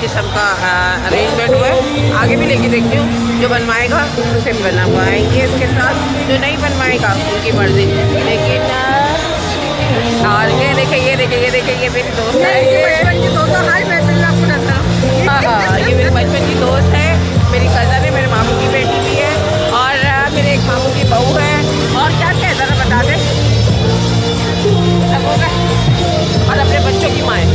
किस्म का अरेंजमेंट हुआ है। आगे भी लेके देखती हूँ, जो बनवाएगा उसे बनवाएंगे इसके साथ, जो नहीं बनवाएगा उनकी मर्जी। लेकिन और ये देखे ये मेरी दोस्त है, बचपन की दोस्त है। हाय मैं आपको डरता। हाँ, ये मेरी बचपन की दोस्त है, मेरी कज़न है, मेरे मामू की बेटी भी है और मेरे एक मामू की बहू है। और क्या क्या ज़रा बता दें, सब होगा। और अपने बच्चों की माँ है।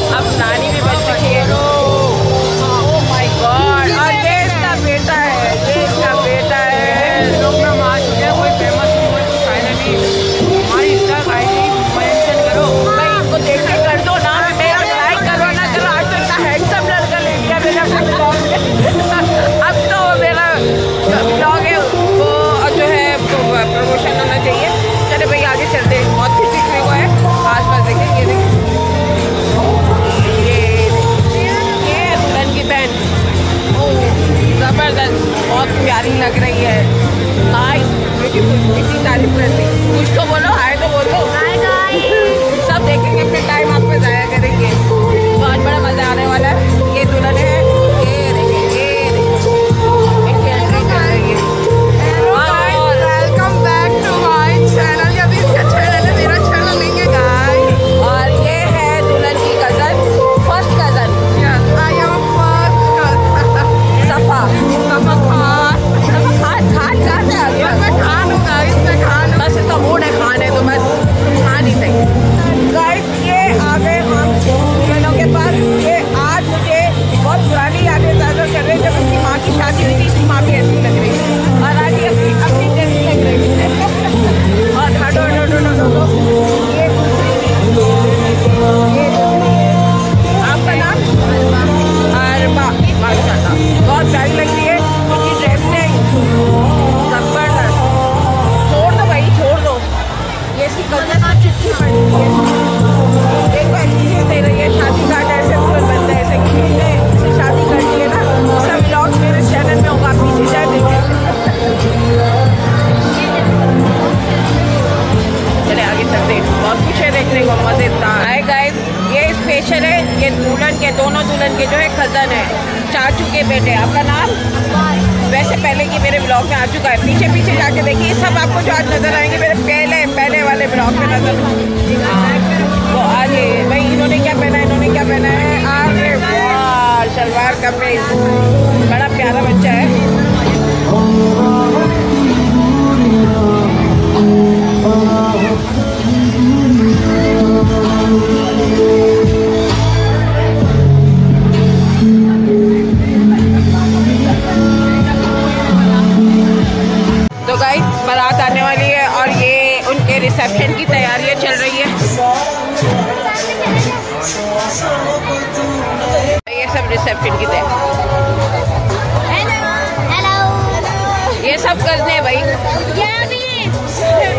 अब नानी भी बन चुकी है। ओह माय गॉड, और ये इसका बेटा है, ये इसका बेटा है। लोग ना वहाँ चुके कोई फेमस फाइनली हमारी इंस्टा आईडी मेंशन करो भाई, इनको देख के कर दो ना, मेरा लाइक करो ना करो। आज तो इतना हैंडसम लड़का ले लिया मेरे अपने ब्लॉग में। अब तो मेरा ब्लॉग है वो जो है प्रमोशन होना चाहिए। चले भाई आगे चलते हैं, बहुत कुछ दिखने को है आस पास। देखें ये देखें, ये दुल्हन की बहन, जबरदस्त, बहुत प्यारी लग रही है। नाइस, ब्यूटीफुल, इतनी तारीफ करती। कुछ तो बोलो, हाय तो बोलो। हाय गाइस, सब देखेंगे, अपने टाइम आप पे जाया करेंगे। बहुत बड़ा मजा आने वाला है। ये दुल्हन है, ये देखिए, ये देखिए इनकी एंट्री कर रही है। Welcome back to my channel. अभी इसका चैनल है, मेरा चैनल नहीं है गाइस। और ये है दुल्हन की cousin, first cousin. Yes, I am first cousin. सफा खान से आ गया। मैं खान हूँ गाइस, मैं खान हूँ। बस इसका मूड है खाने, तो बस खान ही सही। गाइस ये आ गए हम दुल्हनों के पास। ये आज मुझे बहुत पुरानी यादें ताज़ा कर रहे हैं, जब इसकी माँ की शादी हुई थी। इसकी माँ भी ऐसी लग रही है और आज ये अपनी जैसी लग रही है। और हटो आपका नाम? अरबा। माशाल्लाह, बहुत प्यारी लग रही है उनकी ड्रेसिंग, जबरदस्त। छोड़ दो भाई, छोड़ दो। ये इसकी कज़न चिट्ठी पड़ी है, देखो ऐसे दे रही है। शादी कार्ड ऐसे तुरंत बनता है, ऐसे किसी ने इसे शादी कर दी है ना। उसका व्लॉग मेरे चैनल में होगा, पीछे जाए देखें। चले आगे चलते हैं, बहुत कुछ है देखने को, मजेदार। हाय गाइस, ये स्पेशल है। ये दुल्हन के, दोनों दुल्हन के जो है कज़न है, चाचू के बेटे। आपका नाम? वैसे पहले की मेरे ब्लॉग में आ चुका है, पीछे पीछे जाके देखिए। सब आपको जो आज नजर आएंगे मेरे पहले वाले ब्लॉग में नजर। तो आज भाई इन्होंने क्या पहना है, इन्होंने क्या पहना है? अरे वाह, सलवार कमीज, बड़ा प्यारा बच्चा है। तो गाइस बारात आने वाली है और ये उनके रिसेप्शन की तैयारियां चल रही है। ये सब रिसेप्शन की तैयारी, ये सब करने भाई।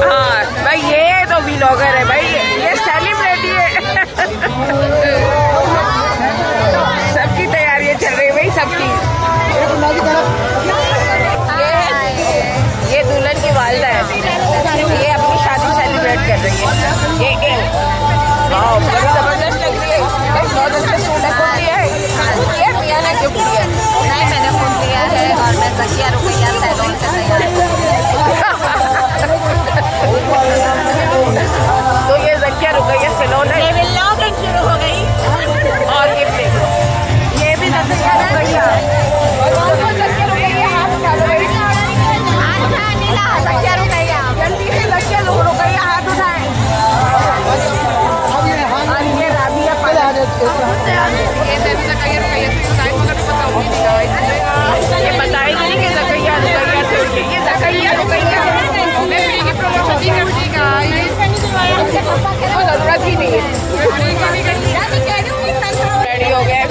हाँ भाई, ये तो व्लॉगर है भाई, ये सेलिब्रिटी है। सबकी तैयारियां चल रही है भाई, सबकी। ये दुल्हन की वालिदा है, ये अपनी शादी सेलिब्रेट कर रही है। ये बड़ी जबरदस्त लग रही है। बहुत अच्छा सूट है, खुद लिया है, मियाँ ने गिफ्ट दिया है। नहीं, मैंने खुद लिया है और मैं ज़किया रुकैया सैलून से तैयार। तो ये ज़किया रुकैया सैलून है, ये व्लॉगिंग शुरू हो गई। और ये भी ज़किया रुकैया, हाथ उठा लो, ज़किया रुकैया, जल्दी से ज़किया रुकैया हाथ उठाएं। और ये राबिया ये बताएगी नहीं कि ज़किया रुकैया से उठी, ये ज़किया रुकैया मैं फ्री की प्रमोशन नहीं करती का, जरूरत ही नहीं है। रेडी हो गए,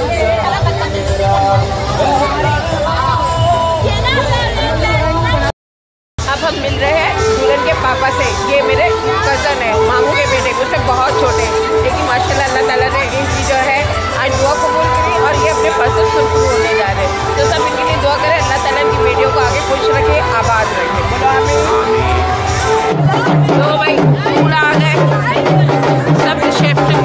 अब हम मिल रहे हैं दुल्हन के पापा से। ये मेरे कज़न है, मामू के बेटे, उससे बहुत छोटे, लेकिन माशाल्लाह अल्लाह ताला ने इनकी जो है आज दुआ कबूल करी और ये अपने फर्स्ट शुरू होने जा रहे हैं। तो सब इनके लिए दुआ करें, अल्लाह ताला की वीडियो को आगे खुश रखे, आबाद रखे। बोलो आमीन। तो भाई पूरा आ गए सब रिसेप्शन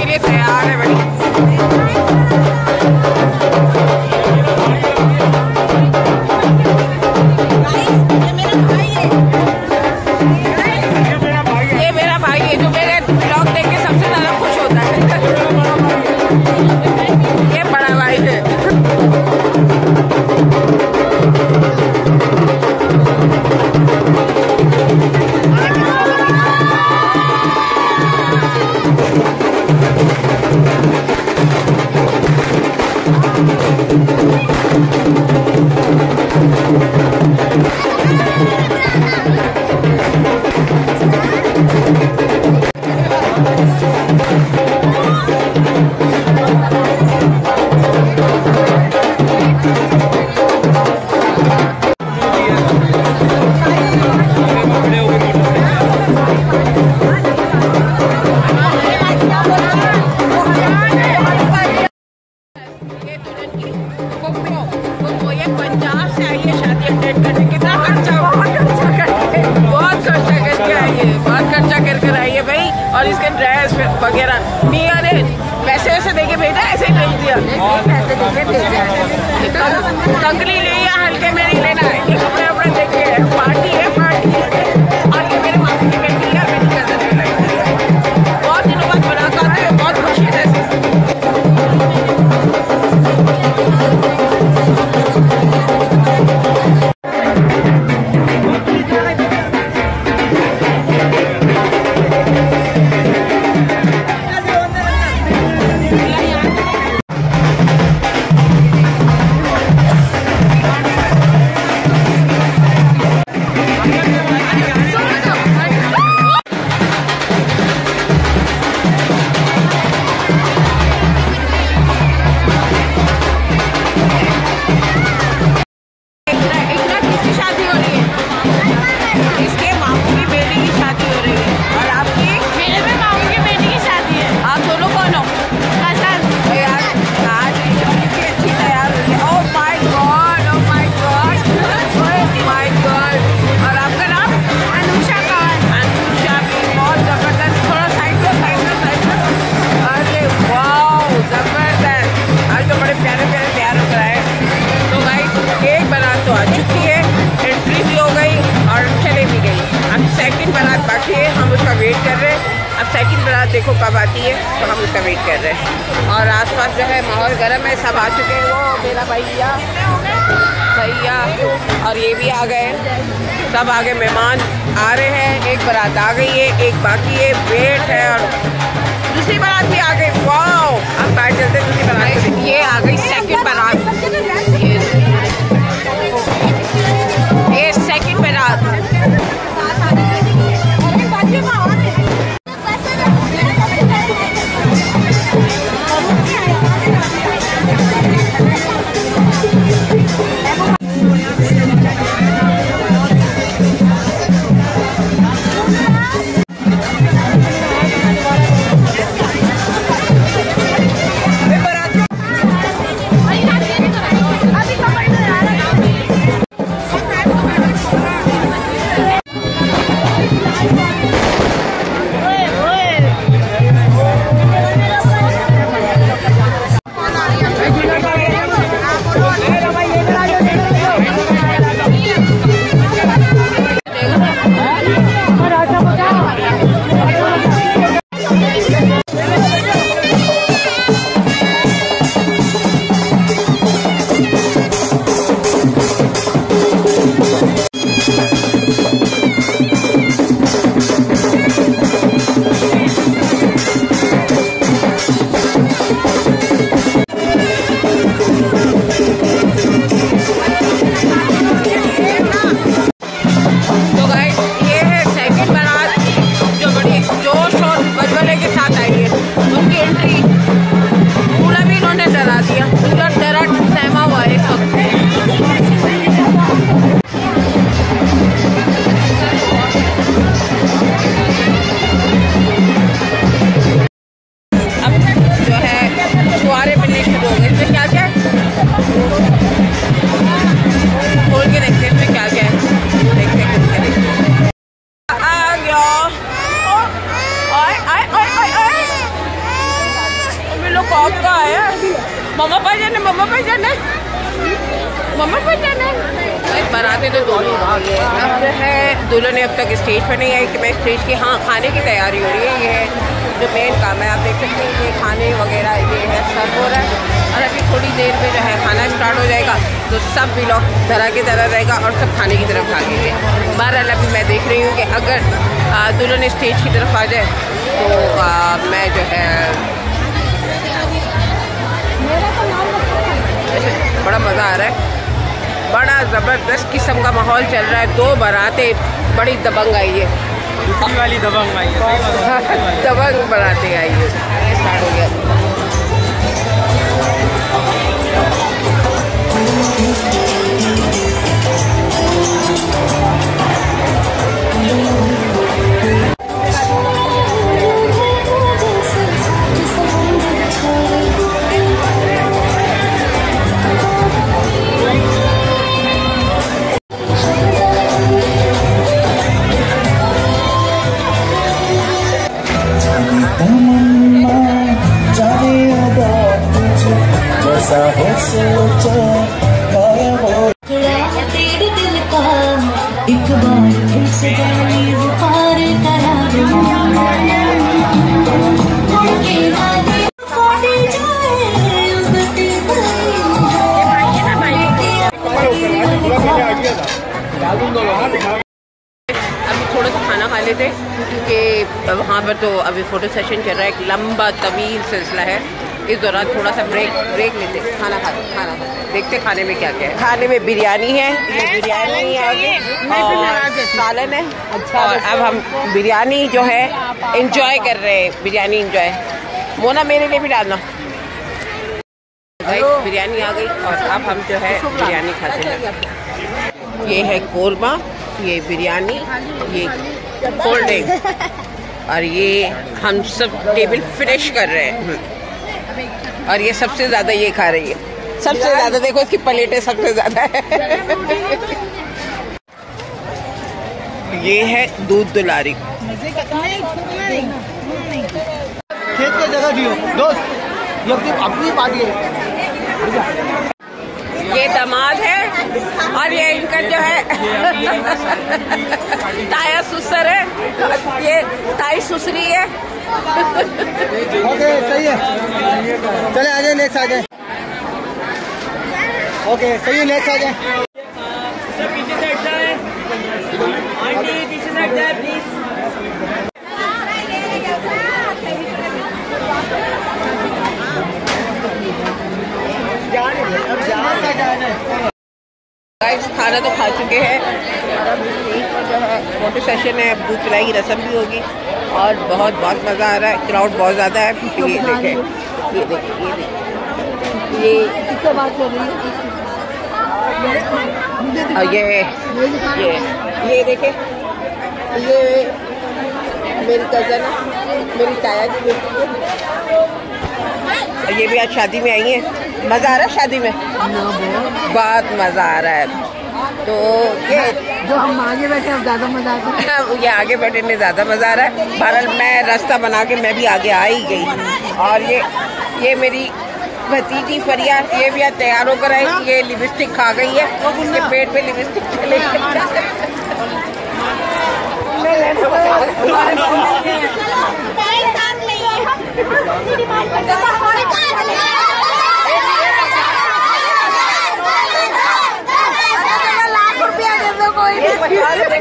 और इसके ड्रेस वगैरह मियां ने पैसे वैसे देके भेजा, ऐसे ही भेज दिया। पैसे देके भेजा, कंकली ले या हल्के में नहीं लेना है, ये कपड़े वपड़े देखे पार्टी है पार्टी। और ये मेरे मामी की बेटी है, बेटी का जन्मदिन, बहुत दिनों बाद मुलाकात है, बहुत खुशी है। सेकंड बारात देखो कब आती है, तो हम उसका वेट कर रहे हैं। और आसपास जो है माहौल गर्म है, सब आ चुके हैं। वो मेरा भैया और ये भी आ गए, सब आ गए, मेहमान आ रहे हैं। एक बारात आ गई है, एक बाकी है, वेट है। और दूसरी बारात भी आ गई। वाओ, अब बाहर चलते दूसरी बारात। ये आ गई सेकंड बारात, ये सेकंड बारात। मम्मा पर जाना बारातें तो दोनों आ गए। अब जो है दुल्हन ने अब तक स्टेज पर नहीं आई कि मैं स्टेज की, हाँ खाने की तैयारी हो रही है। ये है जो मेन काम है, आप देख सकते हैं। ये खाने वगैरह ये है, सर्व हो रहा है। और अभी थोड़ी देर में जो है खाना स्टार्ट हो जाएगा, तो सब भी लोग तरह की तरह रहेगा और सब खाने की तरफ भागेंगे। बहरहाल अभी मैं देख रही हूँ कि अगर दुल्हन स्टेज की तरफ आ जाए तो मैं जो है आ रहा है। बड़ा ज़बरदस्त किस्म का माहौल चल रहा है। 2 बारातें बड़ी दबंग आई है, दूसरी वाली दबंग आई है। दबंग बारातें आई है। स्टार्ट हो गया। एक बार फिर से पार करा अभी थोड़ा सा खाना खा लेते क्योंकि वहाँ पर तो अभी फ़ोटो सेशन चल रहा है। एक लंबा तवील सिलसिला है। इस दौरान थोड़ा सा ब्रेक लेते, खाना देखते खाने में क्या क्या है। खाने में बिरयानी है, ये बिरयानी है और सालन है। अच्छा, और अब हम बिरयानी जो है एंजॉय कर रहे हैं। बिरयानी एंजॉय। मोना मेरे लिए भी डालना। बिरयानी आ गई और अब हम जो है बिरयानी खाते हैं। ये है कोरमा, ये बिरयानी, ये कोल्ड ड्रिंक और ये हम सब टेबल फिनिश कर रहे हैं। और ये सबसे ज्यादा ये खा रही है, सबसे ज्यादा। देखो इसकी प्लेटें सबसे ज्यादा है। ये है दूध दुलारी। खेत की जगह दियो दोस्त, ये अपनी पार्टी है। ये दामाद है और ये इनका जो है ताया सुसर है, ये ताई सुसरी है। ओके सही है, चले आ जाए नेक्स्ट आ जाए। ओके सही है, नेक्स्ट आ जाए। सब पीछे से हट जाए, आंटी पीछे से हट जाए प्लीज। खाना तो खा चुके हैं और अब जो है फोटो सेशन है। अब दूध पिलाई की रस्म भी होगी और बहुत मज़ा आ रहा है। क्राउड बहुत ज़्यादा है। ये देखें, ये किससे बात कर रही है? और ये देखें, ये मेरी कज़न है, मेरी ताया की बेटी है। ये भी आज शादी में आई है। मज़ा आ रहा है शादी में, बहुत मज़ा आ रहा है। तो ये जो हम आगे बैठे अब ज़्यादा मज़ा आता है। ये आगे बैठे में ज़्यादा मज़ा आ रहा है। बहरहाल मैं रास्ता बना के मैं भी आगे आ ही गई। और ये मेरी भतीजी फरिया, ये भी आज तैयार होकर आई। ये लिपस्टिक खा गई है, उसके पेट पे लिपस्टिक चले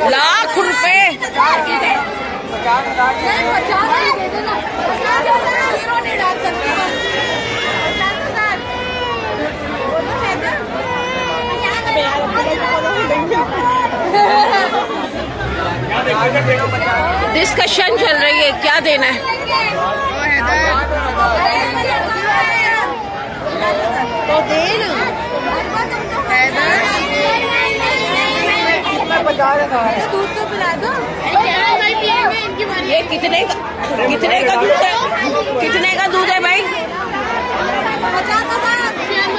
लाख रुपए। डिस्कशन चल रही है, क्या देना है? तो दे ना। दूध तो पिला दो। ये कितने का दूध है? कितने का दूध है भाई?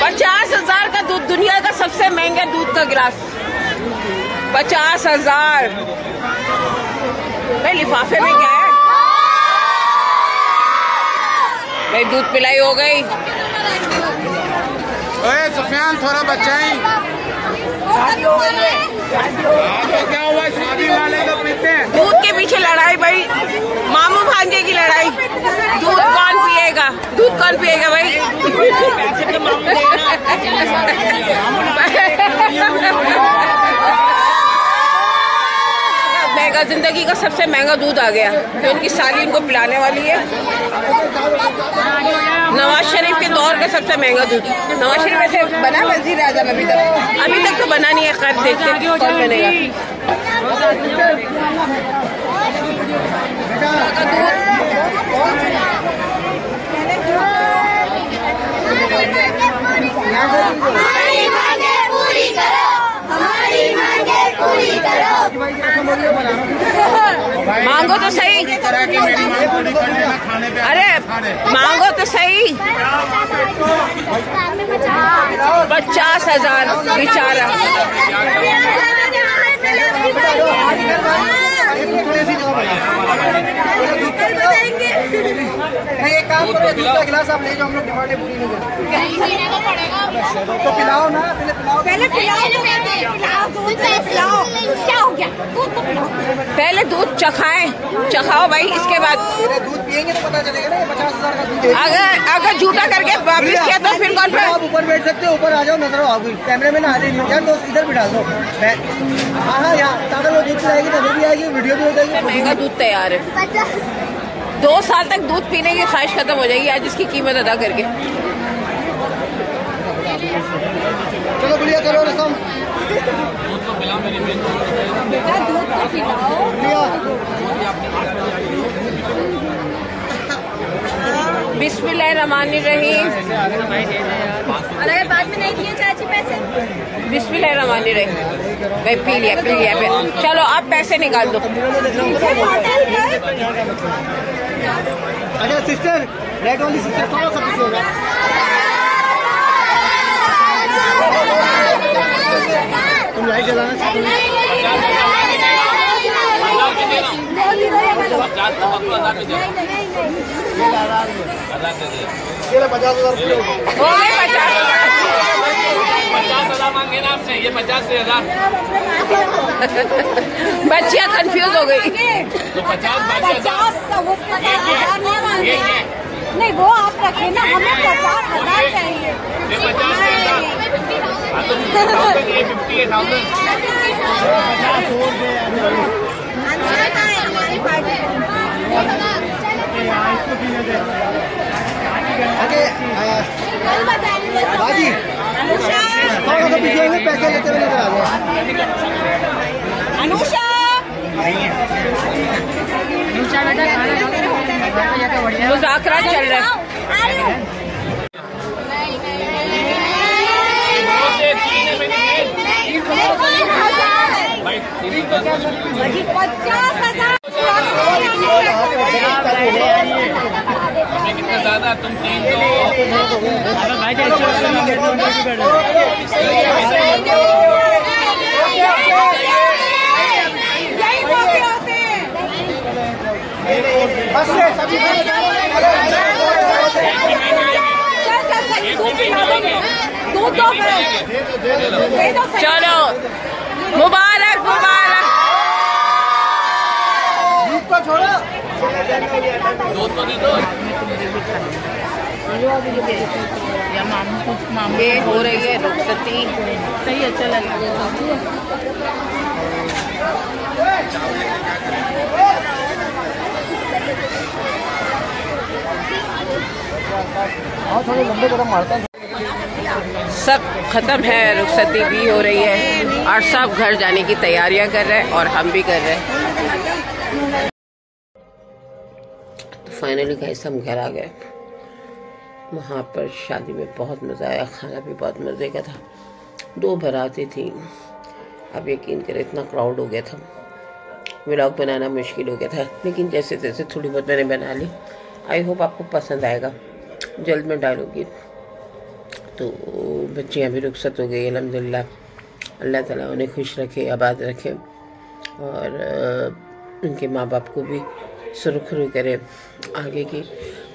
50,000 का दूध। दुनिया का सबसे महंगा दूध का गिलास 50,000। भाई लिफाफे में क्या है? भाई दूध पिलाई हो गई। ओए सुफियान थोड़ा बचाएं। क्या हुआ? शादी वाले तो पीते हैं। दूध के पीछे लड़ाई भाई, मामू भांजे की लड़ाई। दूध कौन पिएगा? दूध कौन पिएगा भाई? महंगा, जिंदगी का सबसे महंगा दूध आ गया। तो इनकी साली इनको पिलाने वाली है। नवाज शरीफ के दौर का सबसे महंगा दूध। नवाज शरीफ ऐसे बना वजीर आजम अभी तक तो बना नहीं है। खैर देखते हैं कौन बनेगा। मांगो तो सही, अरे मांगो तो सही। 50,000 बेचारा। एक काम करो, दूसरा गिलास आप ले जाओ, हम लोग डिमांडें पूरी नहीं करेंगे। तो पिलाओ ना, पहले पिलाओ। क्या हो गया? दूध तो पिलाओ। पहले दूध चखाओ भाई, इसके बाद दूध पियेंगे तो पता चलेगा ना। 50,000 का दूध अगर झूठा करके वापिस किया तो फिर कौन पे? आप ऊपर बैठ सकते हो, ऊपर आ जाओ, नजर आओ। कैमरे में ना आ जाइए यार, तो इधर बिठा दो। हाँ यहाँ ताकि वो दूध पिलाएगी, नजर भी आएगी, वीडियो भी हो जाएगी। महंगा दूध तैयार है। 2 साल तक दूध पीने की ख्वाहिश खत्म हो जाएगी आज इसकी कीमत अदा करके। चलो बुलिया करो रसम। बेटा दूध तो पिलाओ। बिस्मिल्लाहिर्रहमानिर्रहीम। अरे बाद में नहीं दिए चाची पैसे। बिस्मिल्लाहिर्रहमानिर्रहीम। भाई पी लिया। चलो आप पैसे निकाल दो। अच्छा सिस्टर, रेड वाली सिस्टर थोड़ा सा पीछे हो जाओ। तुम लाइट जलाना चाहते हो? ये 50,000 मांगे ना आपसे, ये 50,000। बच्चियाँ कंफ्यूज हो गई। तो 50 नहीं वो आप रखे ना, हमें 50,000 चाहिए। ये 50,000। तो 50,000, ये 58,000। बाजी थोड़ा सा पीछे होंगे, पैसे लेते हुए नजर आ जाए। अनुषा मुज़ाकरा चल रहा है। कितना ज्यादा तुम 3 तो चलो मुबारक मुबारक। दूध को छोड़ो, दूध तो दे दो। ये हो रही है रुखसती। सही अच्छा लगा। थोड़े लंबे कदम मारता है। सब खत्म है, रुखसती भी हो रही है और सब घर जाने की तैयारियां कर रहे हैं और हम भी कर रहे हैं। तो फाइनली गाइस हम घर आ गए। वहाँ पर शादी में बहुत मज़ा आया, खाना भी बहुत मज़े का था। 2 बारातें थी। अब यकीन करें इतना क्राउड हो गया था, व्लॉग बनाना मुश्किल हो गया था, लेकिन जैसे तैसे थोड़ी बहुत मैंने बना ली। आई होप आपको पसंद आएगा, जल्द में डालूंगी। तो बच्चियाँ भी रुखसत हो गई अल्हम्दुलिल्लाह। अल्लाह ताला उन्हें खुश रखे, आबाद रखे और उनके माँ बाप को भी सुरखरू करे। आगे की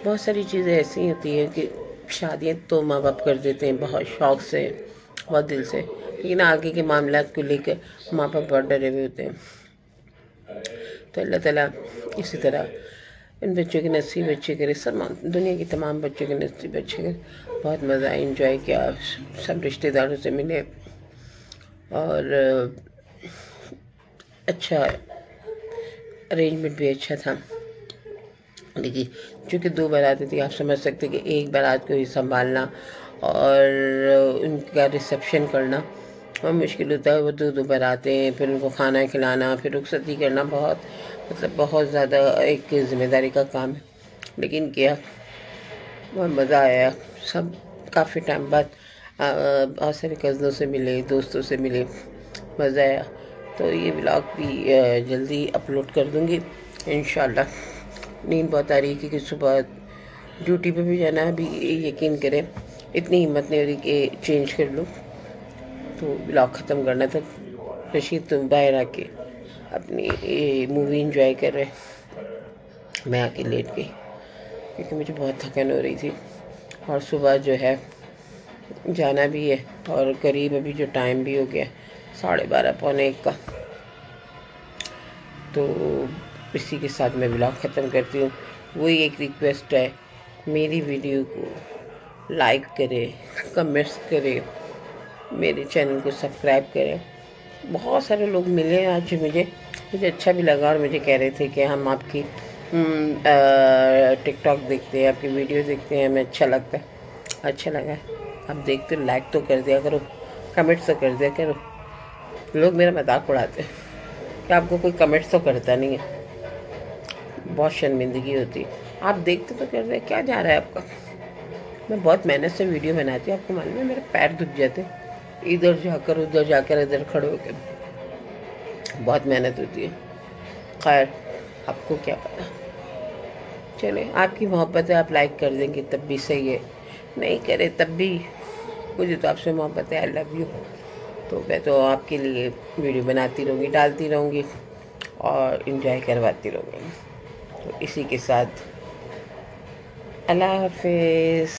बहुत सारी चीज़ें ऐसी होती हैं कि शादियाँ तो माँ बाप कर देते हैं बहुत शौक़ से, बहुत दिल से, लेकिन आगे के मामलात को लेकर माँ बाप बहुत डरे हुए होते हैं। तो अल्लाह ताला इसी तरह इन बच्चों के नसीब अच्छे करे, सब दुनिया के तमाम बच्चों के नसीब अच्छे करे। बहुत मज़ा एंजॉय किया, सब रिश्तेदारों से मिले और अच्छा अरेंजमेंट भी अच्छा था। देखिए चूँकि 2 बारातें थी, आप समझ सकते कि एक बारात को ही संभालना और उनका रिसेप्शन करना बहुत मुश्किल होता है। वो 2 बारातें, फिर उनको खाना खिलाना, फिर रुखसती करना, बहुत मतलब बहुत ज़्यादा एक ज़िम्मेदारी का काम है। लेकिन किया, बहुत मज़ा आया। सब काफ़ी टाइम बाद बहुत सारे कज़नों से मिले, दोस्तों से मिले, मज़ा आया। तो ये व्लॉग भी जल्दी अपलोड कर दूँगी इंशाल्लाह। नींद बहुत आ रही है क्योंकि सुबह ड्यूटी पे भी जाना है। अभी यकीन करें इतनी हिम्मत नहीं हो रही कि चेंज कर लूँ, तो व्लॉग ख़त्म करना था। रशीद तो बाहर आके अपनी मूवी एंजॉय कर रहे, मैं आके लेट गई क्योंकि मुझे बहुत थकान हो रही थी और सुबह जो है जाना भी है और करीब अभी जो टाइम भी हो गया 12:30 पौने 1 का। तो इसी के साथ मैं व्लॉग ख़त्म करती हूँ। वही एक रिक्वेस्ट है, मेरी वीडियो को लाइक करें, कमेंट्स करें, मेरे चैनल को सब्सक्राइब करें। बहुत सारे लोग मिले आज मुझे अच्छा भी लगा और मुझे कह रहे थे कि हम आपकी टिकटॉक देखते हैं, आपकी वीडियो देखते हैं, हमें अच्छा लगता है। अच्छा लगा, आप देखते हो लाइक तो कर दिया करो, कमेंट्स तो कर दिया करो। लोग मेरा मजाक उड़ाते हैं कि आपको कोई कमेंट्स तो करता नहीं है, बहुत शर्मिंदगी होती है। आप देखते तो कर दे, क्या जा रहा है आपका। मैं बहुत मेहनत से वीडियो बनाती हूँ, आपको मालूम है मेरे पैर दुख जाते इधर जाकर उधर जाकर, इधर खड़े होकर, बहुत मेहनत होती है। खैर आपको क्या पता, चले आपकी मोहब्बत है, आप लाइक कर देंगे तब भी सही है, नहीं करे तब भी मुझे तो आपसे मोहब्बत है। I love you. तो मैं तो आपके लिए वीडियो बनाती रहूँगी, डालती रहूँगी और एंजॉय करवाती रहूँगी। तो इसी के साथ अल्लाह हाफिज़।